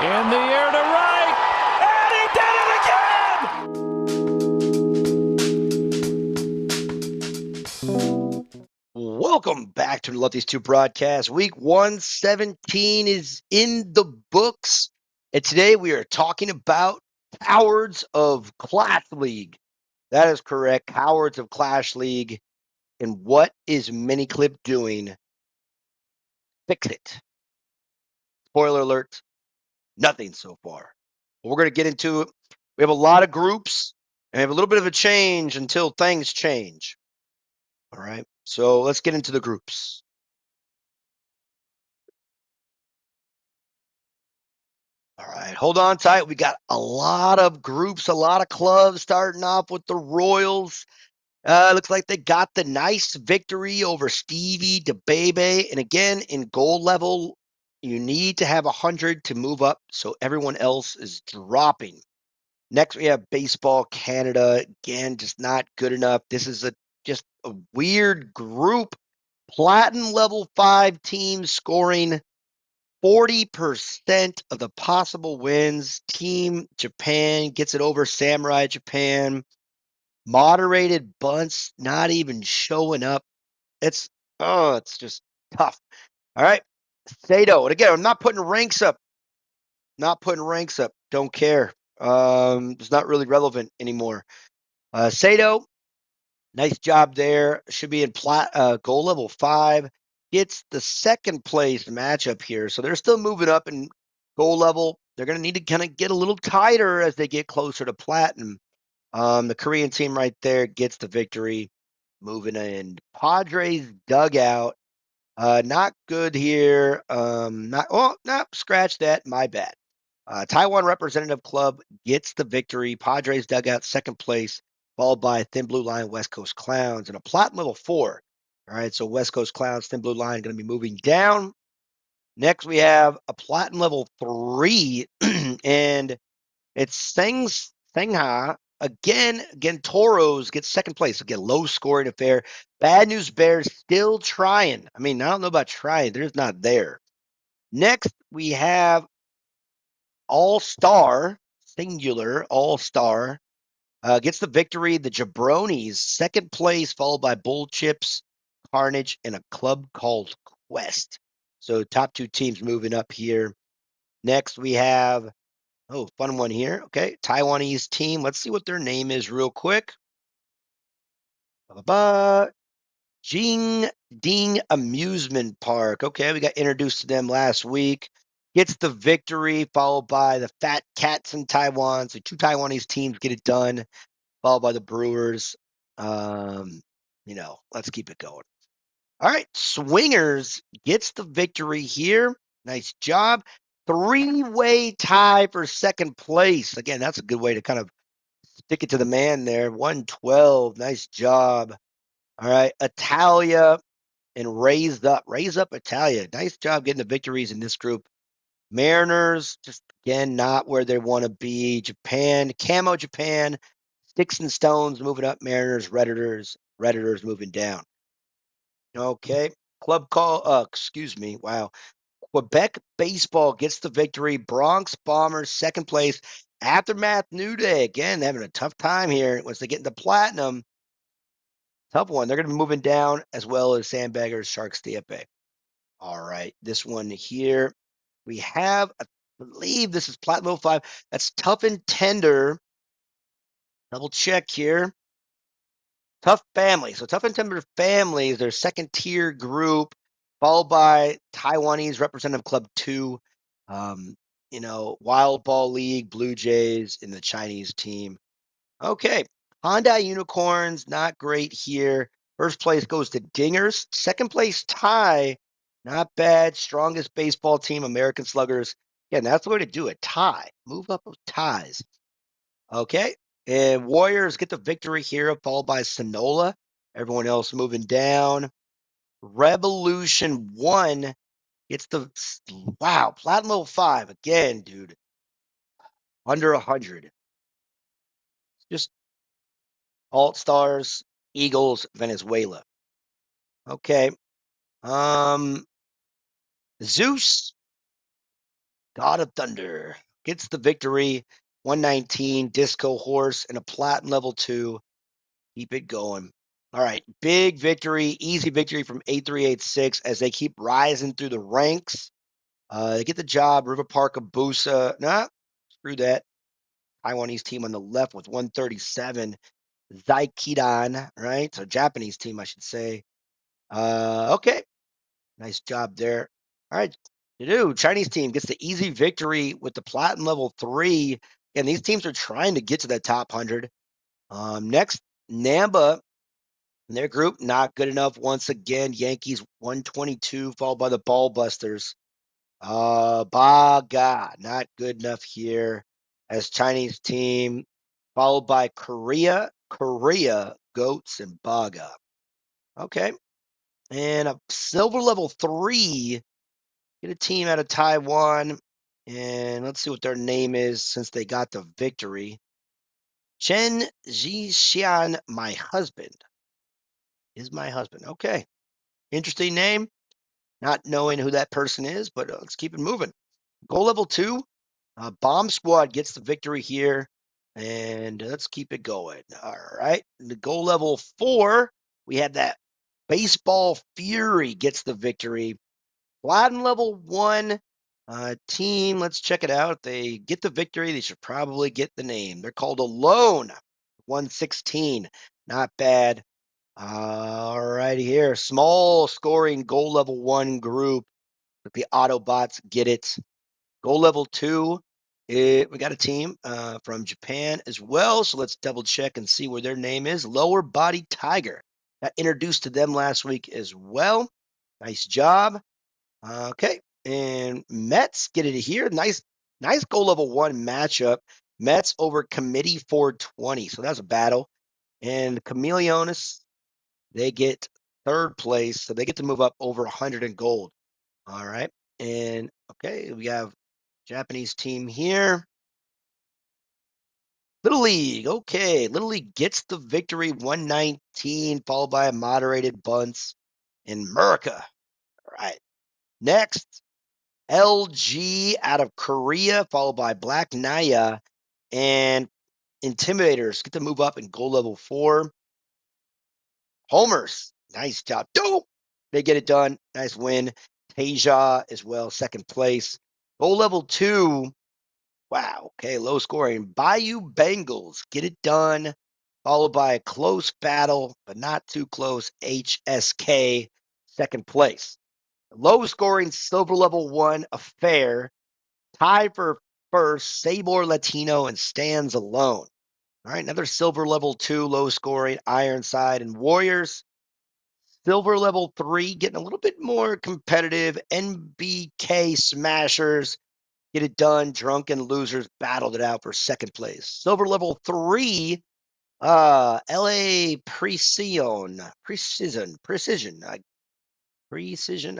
In the air to right, and he did it again! Welcome back to the Love These Two broadcast. Week 117 is in the books. And today we are talking about Cowards of Clash League. That is correct. Cowards of Clash League. And what is Miniclip doing? Fix it. Spoiler alert, nothing so far. But we're going to get into it. We have a lot of groups and we have a little bit of a change until things change. All right. So let's get into the groups. All right, hold on tight. We got a lot of groups, a lot of clubs starting off with the Royals. Looks like they got the nice victory over Stevie DeBebe. And again, in gold level, you need to have 100 to move up, so everyone else is dropping. Next, we have Baseball Canada. Again, just not good enough. This is just a weird group. Platinum level 5 teams scoring 40% of the possible wins. Team Japan gets it over Samurai Japan. Moderated bunts not even showing up. It's just tough. All right. Sato. And again, I'm not putting ranks up. Not putting ranks up. Don't care. It's not really relevant anymore. Sato, nice job there. Should be in goal level 5. Gets the second place matchup here. So they're still moving up in goal level. They're going to need to kind of get a little tighter as they get closer to platinum. The Korean team right there gets the victory. Moving in. Padres dugout. Not good here. Scratch that. My bad. Taiwan Representative Club gets the victory. Padres dugout, second place, followed by Thin Blue Line, West Coast Clowns, and a platinum level 4. All right, so West Coast Clowns, Thin Blue Line going to be moving down. Next, we have a platinum level 3, and it's Sengha. Again, Toros gets second place. Again, low scoring affair. Bad News Bears still trying. I mean, I don't know about trying. They're just not there. Next, we have All-Star, singular, All-Star, gets the victory. The Jabronis, second place, followed by Bull Chips, Carnage, and a club called Quest. So top 2 teams moving up here. Next, we have, fun one here. Okay, Taiwanese team. Let's see what their name is real quick. Jing Ding Amusement Park. Okay, we got introduced to them last week. Gets the victory, followed by the Fat Cats in Taiwan. So 2 Taiwanese teams get it done, followed by the Brewers. Let's keep it going. All right, Swingers gets the victory here. Nice job. 3-way tie for second place. Again, that's a good way to kind of stick it to the man there. 112. Nice job. All right, Italia and Raise Up Italia. Nice job getting the victories in this group. Mariners, just again, not where they want to be. Japan, Camo Japan, Sticks and Stones moving up. Mariners, Redditors moving down. Okay. Club call, excuse me. Wow. Quebec Baseball gets the victory. Bronx Bombers, second place. Aftermath New Day, again, having a tough time here. Once they get into platinum, tough one. They're going to be moving down, as well as Sandbaggers, Sharks, DFA. All right, this one here, we have, I believe this is Platinum 5. That's Tough and Tender. Double check here. Tough Family. So Tough and Tender Family is their second tier group, followed by Taiwanese Representative Club 2, Wild Ball League, Blue Jays, and the Chinese team. Okay, Hyundai Unicorns, not great here. First place goes to Dingers. Second place tie, not bad. Strongest baseball team, American Sluggers. Again, that's the way to do it. Tie. Move up with ties. Okay. And Warriors get the victory here, followed by Sonola. Everyone else moving down. Revolution 1 gets the, wow, Platinum level 5. Again, dude. Under 100. Just Alt Stars, Eagles, Venezuela. Okay. Zeus God of Thunder gets the victory. 119, Disco Horse, and a Platinum level 2. Keep it going. All right, big victory, easy victory from 8386 as they keep rising through the ranks. They get the job. River Park Abusa. Nah, screw that. Taiwanese team on the left with 137. Zaikidan, right? So Japanese team, I should say. Okay, nice job there. All right, Chinese team gets the easy victory with the Platinum level 3. And these teams are trying to get to the top 100. Next, Namba in their group, not good enough once again. Yankees 122, followed by the Ball Busters. Baga, not good enough here as Chinese team, followed by Korea, Goats, and Baga. Okay. And a silver level 3, get a team out of Taiwan. And let's see what their name is since they got the victory. Chen Jixian, my husband. Is my husband. Okay. Interesting name. Not knowing who that person is, but let's keep it moving. Goal level 2, Bomb Squad gets the victory here, and let's keep it going. All right. The goal level 4, we had that Baseball Fury gets the victory. Platinum level 1 team, let's check it out. If they get the victory, they should probably get the name. They're called Alone 116. Not bad. All righty here. Small scoring goal level 1 group. The Autobots get it. Goal level 2, we got a team from Japan as well. So let's double check and see where their name is. Lower Body Tiger. Got introduced to them last week as well. Nice job. Okay. And Mets get it here. Nice goal level 1 matchup. Mets over Committee 420. So that's a battle. And Chameleonis, they get third place. So they get to move up over 100 in gold. All right. And okay, we have Japanese team here. Little League. Okay. Little League gets the victory 119, followed by a moderated bunts in America. All right. Next, LG out of Korea, followed by Black Naya and Intimidators get to move up in goal level 4. Homers. Nice job. Dope. They get it done. Nice win. Tasia as well, second place. Goal level 2. Wow. Okay. Low scoring. Bayou Bengals get it done, followed by a close battle, but not too close. HSK, second place. Low scoring silver level 1 affair. Tie for first. Sabor Latino and stands alone. All right. Another silver level 2, low scoring. Ironside and Warriors. Silver level 3, getting a little bit more competitive. NBK Smashers get it done. Drunken Losers battled it out for second place. Silver level 3, LA Precision, I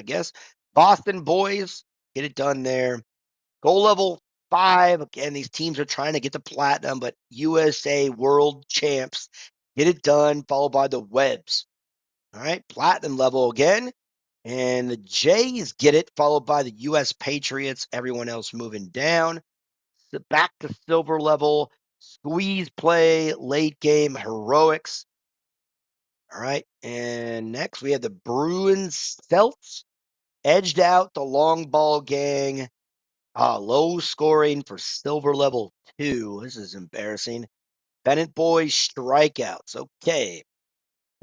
guess. Boston Boys get it done there. Goal level 5, again, these teams are trying to get to platinum, but USA World Champs get it done, followed by the Webs. All right, platinum level again. And the Jays get it, followed by the U.S. Patriots. Everyone else moving down. So back to silver level. Squeeze play, late game heroics. All right. And next we have the Bruins Celts. Edged out the long ball gang. Low scoring for silver level 2. This is embarrassing. Bennett Boys strikeouts. Okay.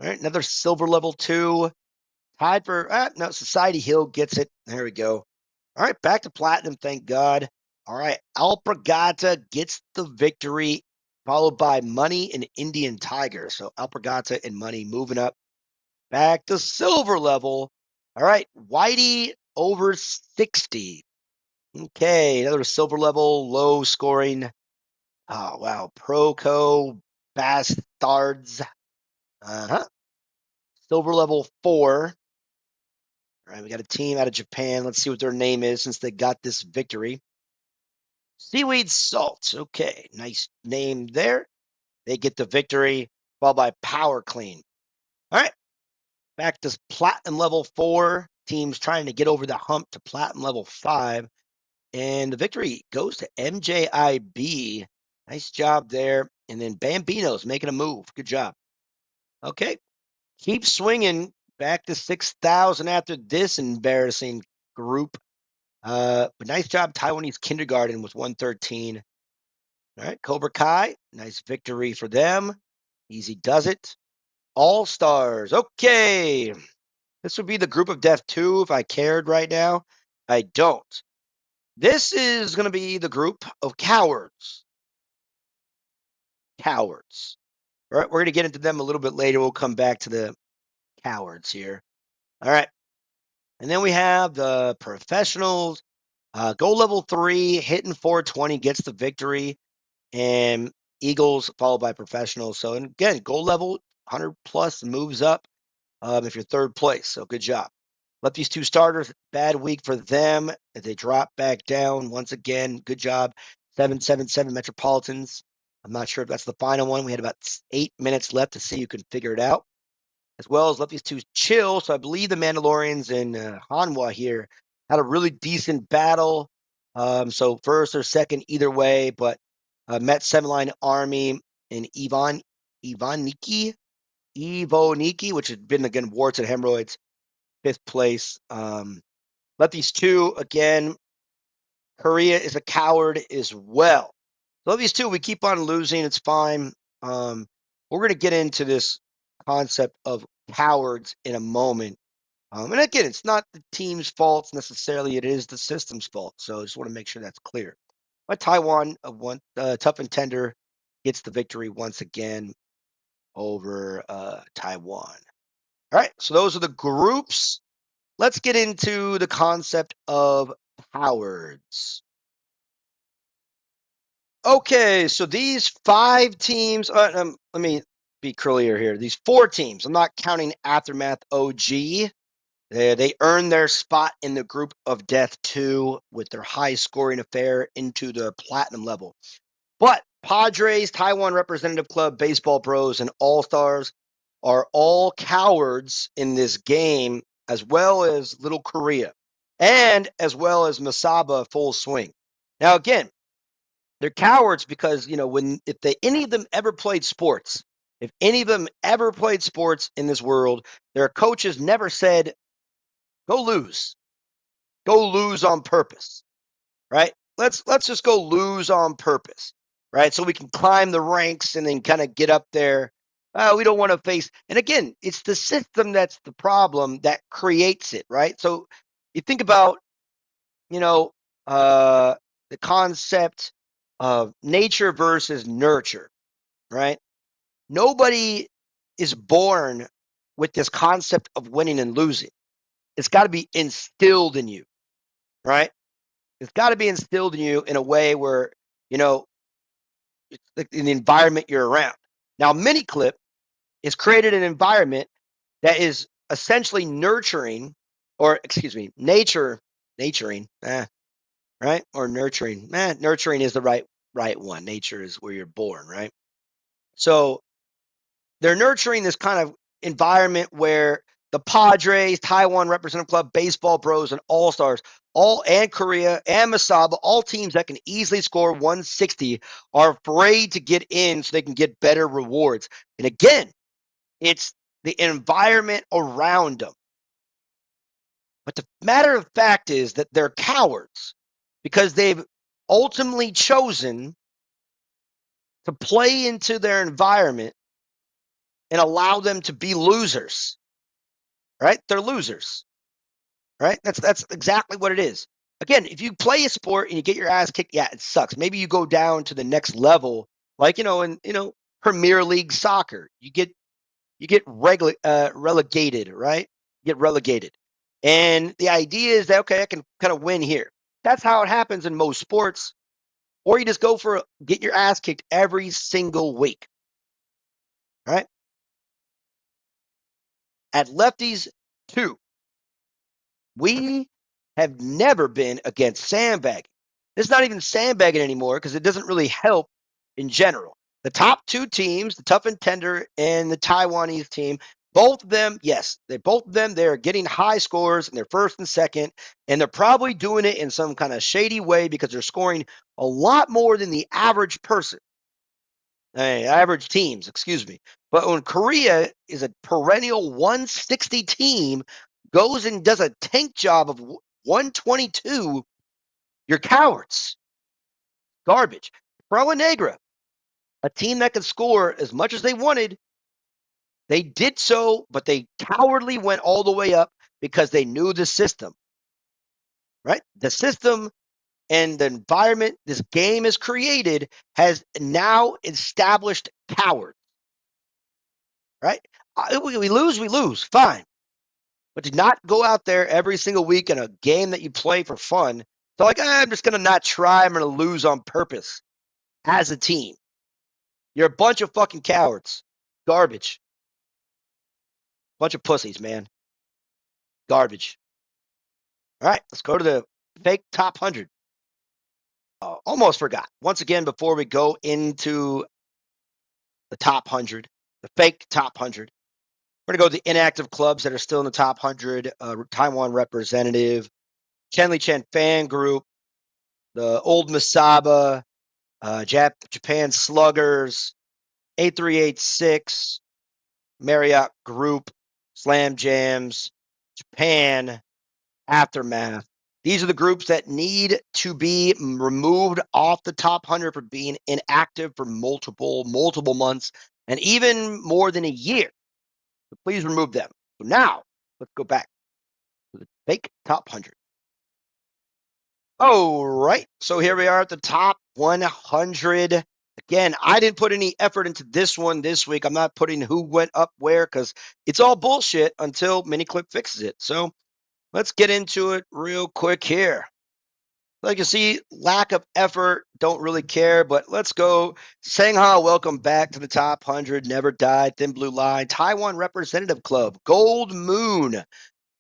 All right. Another silver level 2. Tied for, no, Society Hill gets it. There we go. All right, back to platinum, thank God. All right, Alpargata gets the victory, followed by Money and Indian Tiger. So Alpargata and Money moving up. Back to silver level. All right, Whitey over 60. Okay, another silver level, low scoring. Oh, wow. Proco Bastards. Uh-huh. Silver level 4. All right, we got a team out of Japan. Let's see what their name is since they got this victory. Seaweed Salt. Okay, nice name there. They get the victory, followed by Power Clean. All right, back to Platinum level 4. Teams trying to get over the hump to Platinum level 5. And the victory goes to MJIB. Nice job there. And then Bambino's making a move. Good job. Okay. Keep swinging back to 6,000 after this embarrassing group. But nice job, Taiwanese kindergarten with 113. All right. Cobra Kai. Nice victory for them. Easy does it. All stars. Okay. This would be the group of death 2 if I cared right now. I don't. This is going to be the group of cowards. Cowards. All right, we're going to get into them a little bit later. We'll come back to the cowards here. All right. And then we have the professionals. Goal level 3, hitting 420 gets the victory. And Eagles followed by professionals. So, and again, goal level 100 plus moves up if you're third place. So good job. Let these 2 starters, bad week for them. They drop back down once again. Good job. 777 Metropolitans. I'm not sure if that's the final one. We had about 8 minutes left to see you can figure it out. As well as let these 2 chill. So I believe the Mandalorians and Hanwha here had a really decent battle. So first or second, either way, but met Seven-Line Army and Evo Niki, which had been again warts and hemorrhoids, 5th place. Let these 2 again. Korea is a coward as well. So these 2, we keep on losing. It's fine. We're going to get into this concept of cowards in a moment. And again, it's not the team's fault necessarily. It is the system's fault. So I just want to make sure that's clear. But Taiwan, tough and tender, gets the victory once again over Taiwan. All right, so those are the groups. Let's get into the concept of cowards. Okay, so these 5 teams, let me be clear here. These 4 teams, I'm not counting Aftermath OG. They earned their spot in the group of death 2 with their high scoring affair into the platinum level. But Padres, Taiwan Representative Club, Baseball Bros, and All Stars are all cowards in this game, as well as Little Korea, and as well as Masaba Full Swing. Now, again, they're cowards because, if any of them ever played sports, if any of them ever played sports in this world, their coaches never said, go lose on purpose, right? Let's just go lose on purpose, right? So we can climb the ranks and then kind of get up there. We don't want to face, and again, it's the system that's the problem that creates it, right? So you think about, you know, the concept of nature versus nurture, right? Nobody is born with this concept of winning and losing. It's got to be instilled in you, right? It's got to be instilled in you in a way where, you know, in the environment you're around. Now, Miniclip has created an environment that is essentially nurturing, or excuse me, nurturing, right? Or nurturing. Nurturing is the right one. Nature is where you're born, right? So they're nurturing this kind of environment where the Padres, Taiwan Representative Club, Baseball Bros, and All Stars, and Korea and Masaba, all teams that can easily score 160, are afraid to get in so they can get better rewards. And again, it's the environment around them. But the matter of fact is that they're cowards because they've ultimately chosen to play into their environment and allow them to be losers, right? They're losers, right? That's exactly what it is. Again, if you play a sport and you get your ass kicked, yeah, it sucks. Maybe you go down to the next level, like in Premier League soccer, you get relegated, right? You get relegated, and the idea is that okay, I can kind of win here. That's how it happens in most sports, or you just go for get your ass kicked every single week, right? At Lefties 2, we have never been against sandbagging. It's not even sandbagging anymore because it doesn't really help in general. The top 2 teams, the Tough and Tender and the Taiwanese team, Both of them, yes, they're getting high scores in their first and second, and they're probably doing it in some kind of shady way because they're scoring a lot more than the average person. Average teams, excuse me. But when Korea is a perennial 160 team, goes and does a tank job of 122, you're cowards. Garbage. Perla Negra, a team that could score as much as they wanted, they did so, but they cowardly went all the way up because they knew the system, right? The system and the environment this game has created has now established cowards, right? We lose, fine. But to not go out there every single week in a game that you play for fun, so like, I'm just going to not try. I'm going to lose on purpose as a team. You're a bunch of fucking cowards. Garbage. Bunch of pussies, man. Garbage. All right, let's go to the fake top 100. Almost forgot. Once again, before we go into the top 100, the fake top 100, we're going to go to the inactive clubs that are still in the top 100. Taiwan representative, Chenli Chen fan group, the old Masaba, Japan Sluggers, 8386, Marriott Group, Slam Jams, Japan, Aftermath. These are the groups that need to be removed off the top 100 for being inactive for multiple months and even more than a year. So please remove them. So now, let's go back to the fake top 100. All right. So here we are at the top 100. Again, I didn't put any effort into this one this week. I'm not putting who went up where because it's all bullshit until Miniclip fixes it. So let's get into it real quick here. Like you see, lack of effort, don't really care, but let's go. Shanghai, welcome back to the top 100. Never died, Thin Blue Line. Taiwan Representative Club, Gold Moon.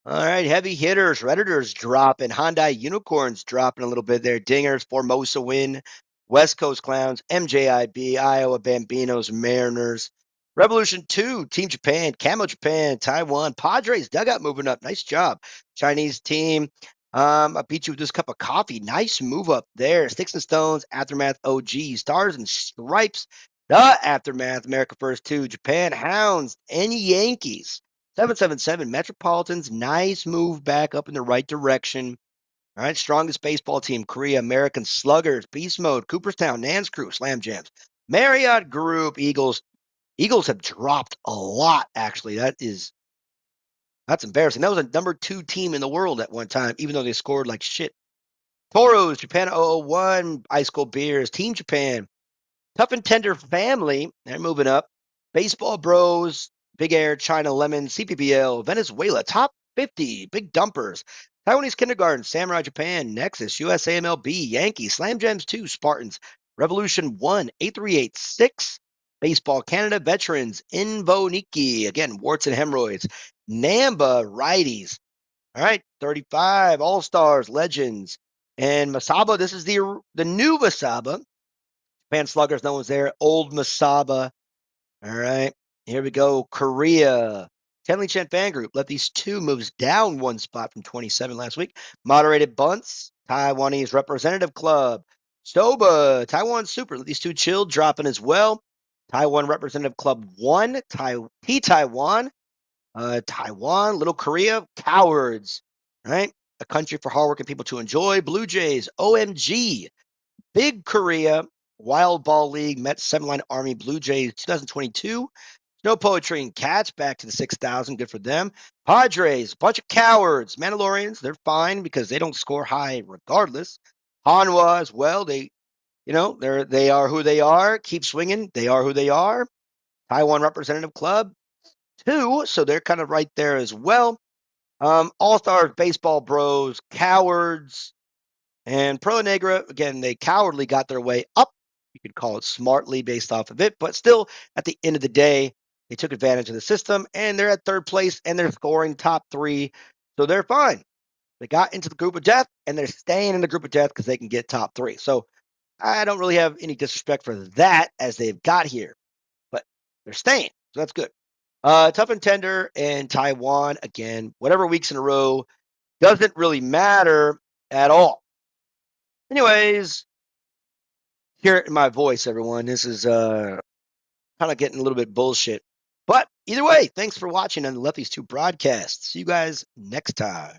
All right, heavy hitters, Redditors dropping, Hyundai Unicorns dropping a little bit there, Dingers, Formosa win, West Coast Clowns, MJIB, Iowa Bambinos, Mariners, Revolution 2, Team Japan, Camo Japan, Taiwan, Padres, dugout moving up, nice job, Chinese team. I beat you with this cup of coffee, nice move up there, Sticks and Stones, Aftermath OG, Stars and Stripes, the Aftermath, America First 2, Japan Hounds, and Yankees. 777 Metropolitans, nice move back up in the right direction. All right, strongest baseball team, Korea, American Sluggers, Beast Mode, Cooperstown, Nance Crew, Slam Jams, Marriott Group, Eagles. Eagles have dropped a lot, actually. That's embarrassing. That was a number 2 team in the world at one time, even though they scored like shit. Toros, Japan 001, Ice Cold Beers, Team Japan, Tough and Tender Family, they're moving up. Baseball Bros, Big Air, China Lemon, CPBL, Venezuela, Top 50, Big Dumpers, Taiwanese Kindergarten, Samurai Japan, Nexus, USAMLB, Yankees, Slam Gems 2, Spartans, Revolution 1, 8386, Baseball Canada, Veterans, Invo Nikki, again, Warts and Hemorrhoids, Namba, Righties, all right, 35, All Stars, Legends, and Masaba, this is the new Masaba, Japan Sluggers, no one's there. Old Masaba. All right. Here we go. Korea. Tenley Chen Fan Group. Let these two moves down one spot from 27 last week. Moderated Bunts. Taiwanese Representative Club. Soba. Taiwan Super. Let these two chill. Dropping as well. Taiwan Representative Club 1. Taiwan. Taiwan. Little Korea. Cowards. All right. A country for hardworking people to enjoy. Blue Jays. OMG. Big Korea, Wild Ball League, Mets, Seven Line Army, Blue Jays, 2022. Snow Poetry and Cats back to the 6,000. Good for them. Padres, bunch of cowards. Mandalorians, they're fine because they don't score high regardless. Hanwha as well. They are who they are. Keep swinging. They are who they are. Taiwan Representative Club, 2. So they're kind of right there as well. All Stars, Baseball Bros, Cowards, and Pro Negra, again, they cowardly got their way up. You could call it smartly based off of it, but still, at the end of the day, they took advantage of the system, and they're at third place, and they're scoring top 3, so they're fine. They got into the group of death, and they're staying in the group of death because they can get top 3. So I don't really have any disrespect for that as they've got here, but they're staying, so that's good. Tough and Tender and Taiwan, again, whatever weeks in a row, doesn't really matter at all. Anyways, hear it in my voice, everyone. This is kind of getting a little bit bullshit. But either way, thanks for watching on the Lefties 2 broadcast. See you guys next time.